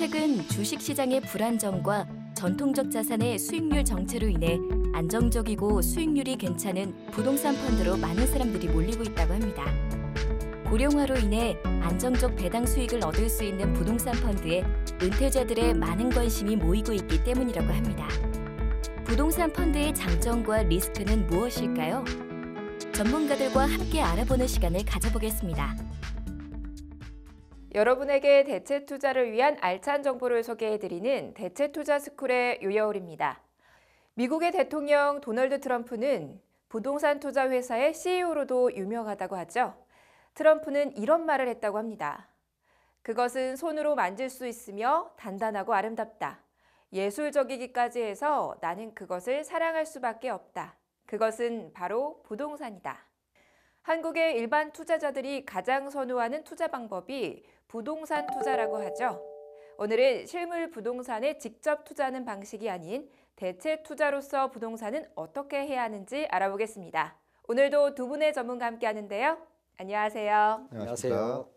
최근 주식시장의 불안정과 전통적 자산의 수익률 정체로 인해 안정적이고 수익률이 괜찮은 부동산 펀드로 많은 사람들이 몰리고 있다고 합니다. 고령화로 인해 안정적 배당 수익을 얻을 수 있는 부동산 펀드에 은퇴자들의 많은 관심이 모이고 있기 때문이라고 합니다. 부동산 펀드의 장점과 리스크는 무엇일까요? 전문가들과 함께 알아보는 시간을 가져보겠습니다. 여러분에게 대체 투자를 위한 알찬 정보를 소개해드리는 대체 투자 스쿨의 유여울입니다. 미국의 대통령 도널드 트럼프는 부동산 투자 회사의 CEO로도 유명하다고 하죠. 트럼프는 이런 말을 했다고 합니다. 그것은 손으로 만질 수 있으며 단단하고 아름답다. 예술적이기까지 해서 나는 그것을 사랑할 수밖에 없다. 그것은 바로 부동산이다. 한국의 일반 투자자들이 가장 선호하는 투자 방법이 부동산 투자라고 하죠. 오늘은 실물 부동산에 직접 투자하는 방식이 아닌 대체 투자로서 부동산은 어떻게 해야 하는지 알아보겠습니다. 오늘도 두 분의 전문가 함께 하는데요. 안녕하세요. 안녕하세요.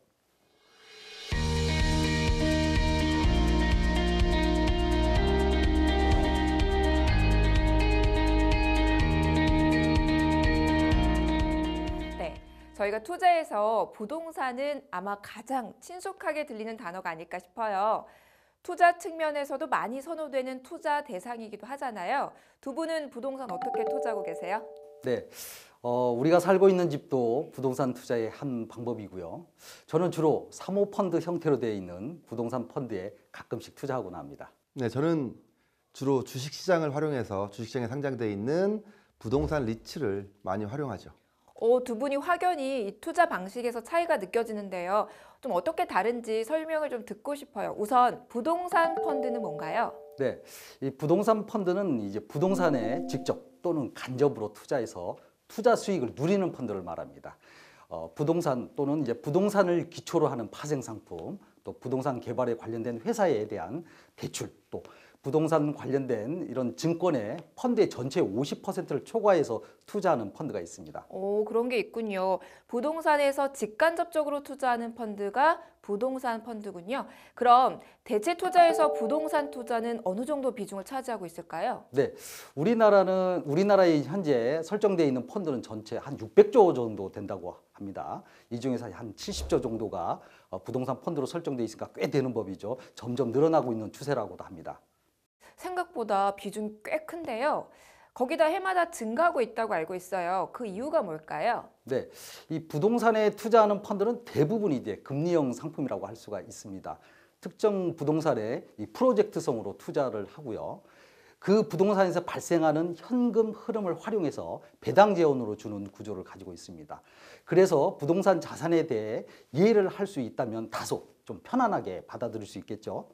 저희가 투자에서 부동산은 아마 가장 친숙하게 들리는 단어가 아닐까 싶어요. 투자 측면에서도 많이 선호되는 투자 대상이기도 하잖아요. 두 분은 부동산 어떻게 투자하고 계세요? 네, 우리가 살고 있는 집도 부동산 투자의 한 방법이고요. 저는 주로 사모펀드 형태로 되어 있는 부동산 펀드에 가끔씩 투자하곤 합니다. 네, 저는 주로 주식시장을 활용해서 주식시장에 상장되어 있는 부동산 리츠를 많이 활용하죠. 두 분이 확연히 이 투자 방식에서 차이가 느껴지는데요. 좀 어떻게 다른지 설명을 좀 듣고 싶어요. 우선 부동산 펀드는 뭔가요? 네, 이 부동산 펀드는 이제 부동산에 직접 또는 간접으로 투자해서 투자 수익을 누리는 펀드를 말합니다. 부동산 또는 이제 부동산을 기초로 하는 파생 상품, 또 부동산 개발에 관련된 회사에 대한 대출, 또 부동산 관련된 이런 증권의 펀드의 전체 50%를 초과해서 투자하는 펀드가 있습니다. 그런 게 있군요. 부동산에서 직간접적으로 투자하는 펀드가 부동산 펀드군요. 그럼 대체 투자에서 부동산 투자는 어느 정도 비중을 차지하고 있을까요? 네, 우리나라에 현재 설정되어 있는 펀드는 전체 한 600조 정도 된다고 합니다. 이 중에서 한 70조 정도가 부동산 펀드로 설정되어 있으니까 꽤 되는 법이죠. 점점 늘어나고 있는 추세라고도 합니다. 생각보다 비중이 꽤 큰데요. 거기다 해마다 증가하고 있다고 알고 있어요. 그 이유가 뭘까요? 네, 이 부동산에 투자하는 펀드는 대부분이 이제 금리형 상품이라고 할 수가 있습니다. 특정 부동산에 이 프로젝트성으로 투자를 하고요. 그 부동산에서 발생하는 현금 흐름을 활용해서 배당 재원으로 주는 구조를 가지고 있습니다. 그래서 부동산 자산에 대해 이해를 할 수 있다면 다소 좀 편안하게 받아들일 수 있겠죠.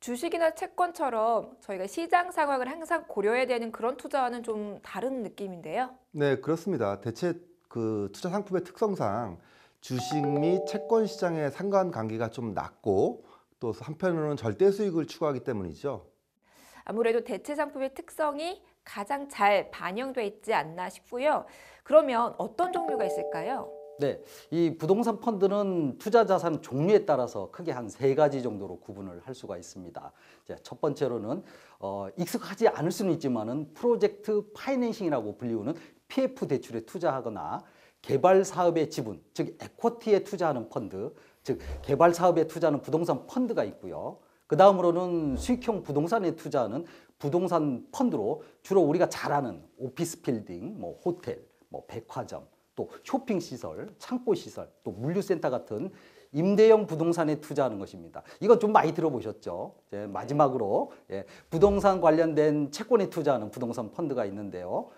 주식이나 채권처럼 저희가 시장 상황을 항상 고려해야 되는 그런 투자와는 좀 다른 느낌인데요. 네, 그렇습니다. 대체 그 투자 상품의 특성상 주식 및 채권 시장의 상관관계가 좀 낮고 또 한편으로는 절대 수익을 추구하기 때문이죠. 아무래도 대체 상품의 특성이 가장 잘 반영돼 있지 않나 싶고요. 그러면 어떤 종류가 있을까요? 네, 이 부동산 펀드는 투자 자산 종류에 따라서 크게 한 3가지 정도로 구분을 할 수가 있습니다. 이제 첫 번째로는 익숙하지 않을 수는 있지만은 프로젝트 파이낸싱이라고 불리우는 PF 대출에 투자하거나 개발 사업의 지분, 즉 에쿼티에 투자하는 펀드, 즉 개발 사업에 투자하는 부동산 펀드가 있고요. 그 다음으로는 수익형 부동산에 투자하는 부동산 펀드로 주로 우리가 잘 아는 오피스 빌딩, 뭐 호텔, 뭐 백화점, 또 쇼핑시설, 창고시설, 또 물류센터 같은 임대형 부동산에 투자하는 것입니다. 이건 좀 많이 들어보셨죠? 이제 마지막으로 부동산 관련된 채권에 투자하는 부동산 펀드가 있는데요.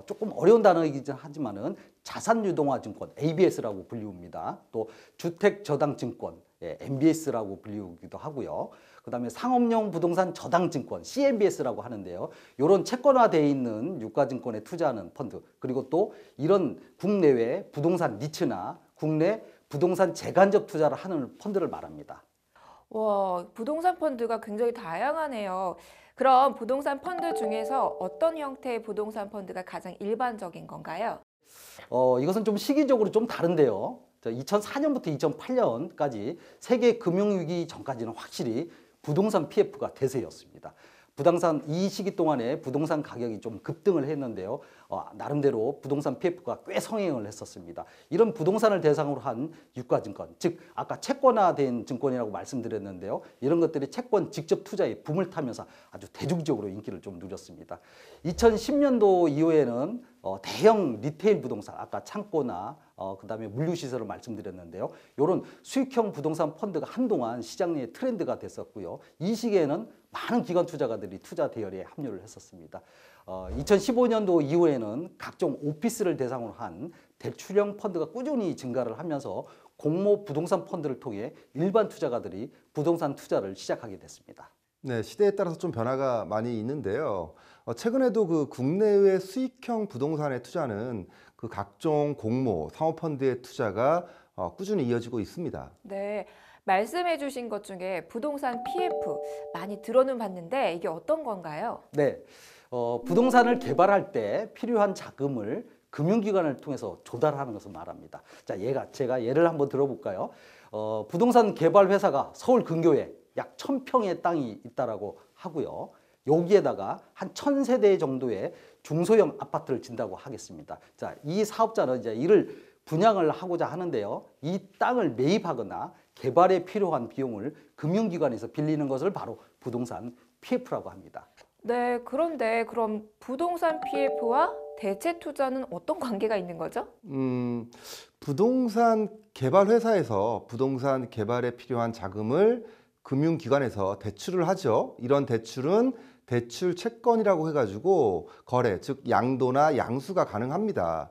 조금 어려운 단어이긴 하지만은 자산유동화증권, ABS라고 불리웁니다. 또 주택저당증권, MBS라고 불리우기도 하고요. 그다음에 상업용 부동산 저당증권, CMBS라고 하는데요. 이런 채권화되어 있는 유가증권에 투자하는 펀드, 그리고 또 이런 국내외 부동산 니츠나 국내 부동산 재간접 투자를 하는 펀드를 말합니다. 와, 부동산 펀드가 굉장히 다양하네요. 그럼 부동산 펀드 중에서 어떤 형태의 부동산 펀드가 가장 일반적인 건가요? 이것은 좀 시기적으로 좀 다른데요. 2004년부터 2008년까지 세계 금융위기 전까지는 확실히 부동산 PF가 대세였습니다. 부동산 이 시기 동안에 부동산 가격이 좀 급등을 했는데요. 나름대로 부동산 PF가 꽤 성행을 했었습니다. 이런 부동산을 대상으로 한 유가증권, 즉 아까 채권화된 증권이라고 말씀드렸는데요. 이런 것들이 채권 직접 투자에 붐을 타면서 아주 대중적으로 인기를 좀 누렸습니다. 2010년도 이후에는 대형 리테일 부동산, 아까 창고나 그다음에 물류시설을 말씀드렸는데요. 이런 수익형 부동산 펀드가 한동안 시장 내의 트렌드가 됐었고요. 이 시기에는 많은 기관 투자가들이 투자 대열에 합류를 했었습니다. 2015년도 이후에는 각종 오피스를 대상으로 한 대출형 펀드가 꾸준히 증가를 하면서 공모 부동산 펀드를 통해 일반 투자가들이 부동산 투자를 시작하게 됐습니다. 네, 시대에 따라서 좀 변화가 많이 있는데요. 최근에도 그 국내외 수익형 부동산의 투자는 그 각종 공모, 사모펀드의 투자가 꾸준히 이어지고 있습니다. 네, 말씀해 주신 것 중에 부동산 PF 많이 들어는 봤는데 이게 어떤 건가요? 네, 부동산을 개발할 때 필요한 자금을 금융기관을 통해서 조달하는 것을 말합니다. 자, 제가 예를 한번 들어볼까요? 부동산 개발 회사가 서울 근교에 약 1000평의 땅이 있다라고 하고요. 여기에다가 한 1000세대 정도의 중소형 아파트를 진다고 하겠습니다. 자, 이 사업자는 이제 이를 분양을 하고자 하는데요. 이 땅을 매입하거나 개발에 필요한 비용을 금융기관에서 빌리는 것을 바로 부동산 PF라고 합니다. 네, 그런데 그럼 부동산 PF와 대체 투자는 어떤 관계가 있는 거죠? 부동산 개발 회사에서 부동산 개발에 필요한 자금을 금융기관에서 대출을 하죠. 이런 대출은 대출 채권이라고 해가지고 거래, 즉 양도나 양수가 가능합니다.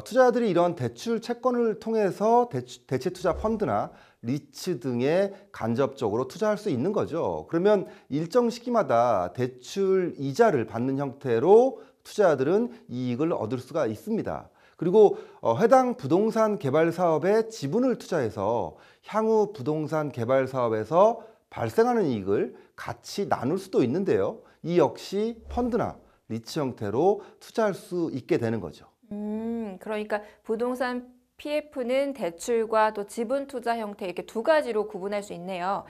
투자자들이 이런 대출 채권을 통해서 대체 투자 펀드나 리츠 등에 간접적으로 투자할 수 있는 거죠. 그러면 일정 시기마다 대출 이자를 받는 형태로 투자자들은 이익을 얻을 수가 있습니다. 그리고 해당 부동산 개발 사업에 지분을 투자해서 향후 부동산 개발 사업에서 발생하는 이익을 같이 나눌 수도 있는데요. 이 역시 펀드나 리츠 형태로 투자할 수 있게 되는 거죠. 그러니까 부동산 PF는 대출과 또 지분 투자 형태 이렇게 두 가지로 구분할 수 있네요.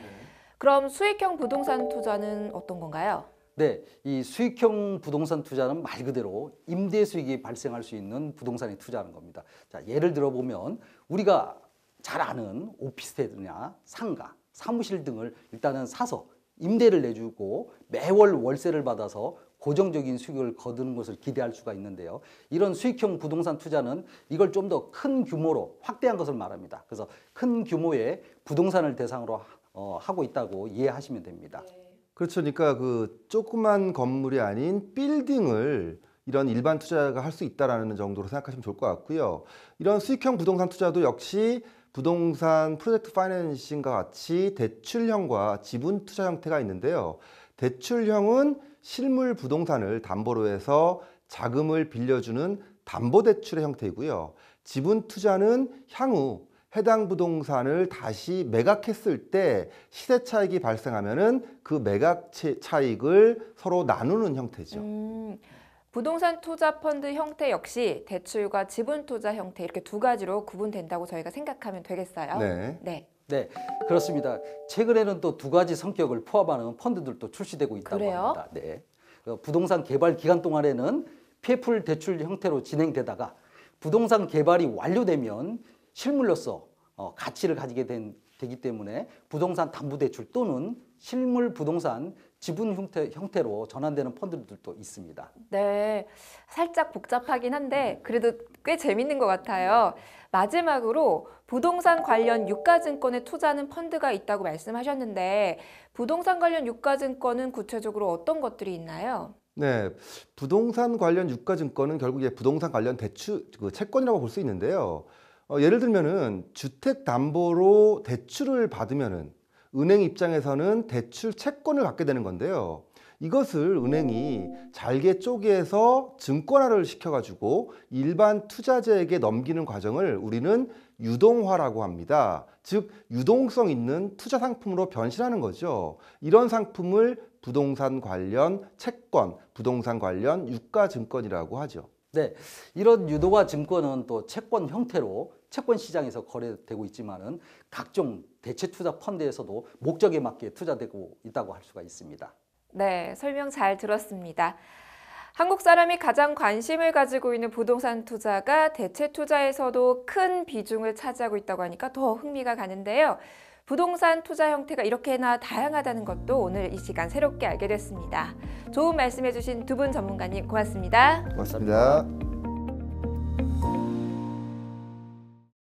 그럼 수익형 부동산 투자는 어떤 건가요? 네, 이 수익형 부동산 투자는 말 그대로 임대 수익이 발생할 수 있는 부동산에 투자하는 겁니다. 자, 예를 들어보면 우리가 잘 아는 오피스텔이나 상가, 사무실 등을 일단은 사서 임대를 내주고 매월 월세를 받아서 고정적인 수익을 거두는 것을 기대할 수가 있는데요. 이런 수익형 부동산 투자는 이걸 좀 더 큰 규모로 확대한 것을 말합니다. 그래서 큰 규모의 부동산을 대상으로 하고 있다고 이해하시면 됩니다. 그렇죠. 그러니까 그 조그만 건물이 아닌 빌딩을 이런 일반 투자가 할 수 있다라는 정도로 생각하시면 좋을 것 같고요. 이런 수익형 부동산 투자도 역시 부동산 프로젝트 파이낸싱과 같이 대출형과 지분 투자 형태가 있는데요. 대출형은 실물 부동산을 담보로 해서 자금을 빌려주는 담보대출의 형태이고요. 지분 투자는 향후 해당 부동산을 다시 매각했을 때 시세 차익이 발생하면은 그 매각 차익을 서로 나누는 형태죠. 부동산 투자 펀드 형태 역시 대출과 지분 투자 형태 이렇게 두 가지로 구분된다고 저희가 생각하면 되겠어요. 네. 네, 그렇습니다. 최근에는 또 두 가지 성격을 포함하는 펀드들도 출시되고 있다고 그래요? 합니다. 네. 부동산 개발 기간 동안에는 PF 대출 형태로 진행되다가 부동산 개발이 완료되면 실물로서 가치를 가지게 되기 때문에 부동산 담보대출 또는 실물 부동산 지분 형태로 전환되는 펀드들도 있습니다. 네, 살짝 복잡하긴 한데 그래도 꽤 재밌는 것 같아요. 마지막으로 부동산 관련 유가증권에 투자하는 펀드가 있다고 말씀하셨는데 부동산 관련 유가증권은 구체적으로 어떤 것들이 있나요? 네, 부동산 관련 유가증권은 결국 이제 부동산 관련 채권이라고 볼 수 있는데요. 예를 들면은 주택 담보로 대출을 받으면은 은행 입장에서는 대출 채권을 갖게 되는 건데요. 이것을 은행이 잘게 쪼개서 증권화를 시켜가지고 일반 투자자에게 넘기는 과정을 우리는 유동화라고 합니다. 즉 유동성 있는 투자 상품으로 변신하는 거죠. 이런 상품을 부동산 관련 채권, 부동산 관련 유가증권이라고 하죠. 네, 이런 유동화 증권은 또 채권 형태로 채권 시장에서 거래되고 있지만은 각종 대체 투자 펀드에서도 목적에 맞게 투자되고 있다고 할 수가 있습니다. 네, 설명 잘 들었습니다. 한국 사람이 가장 관심을 가지고 있는 부동산 투자가 대체 투자에서도 큰 비중을 차지하고 있다고 하니까 더 흥미가 가는데요. 부동산 투자 형태가 이렇게나 다양하다는 것도 오늘 이 시간 새롭게 알게 됐습니다. 좋은 말씀해 주신 두 분 전문가님 고맙습니다. 고맙습니다.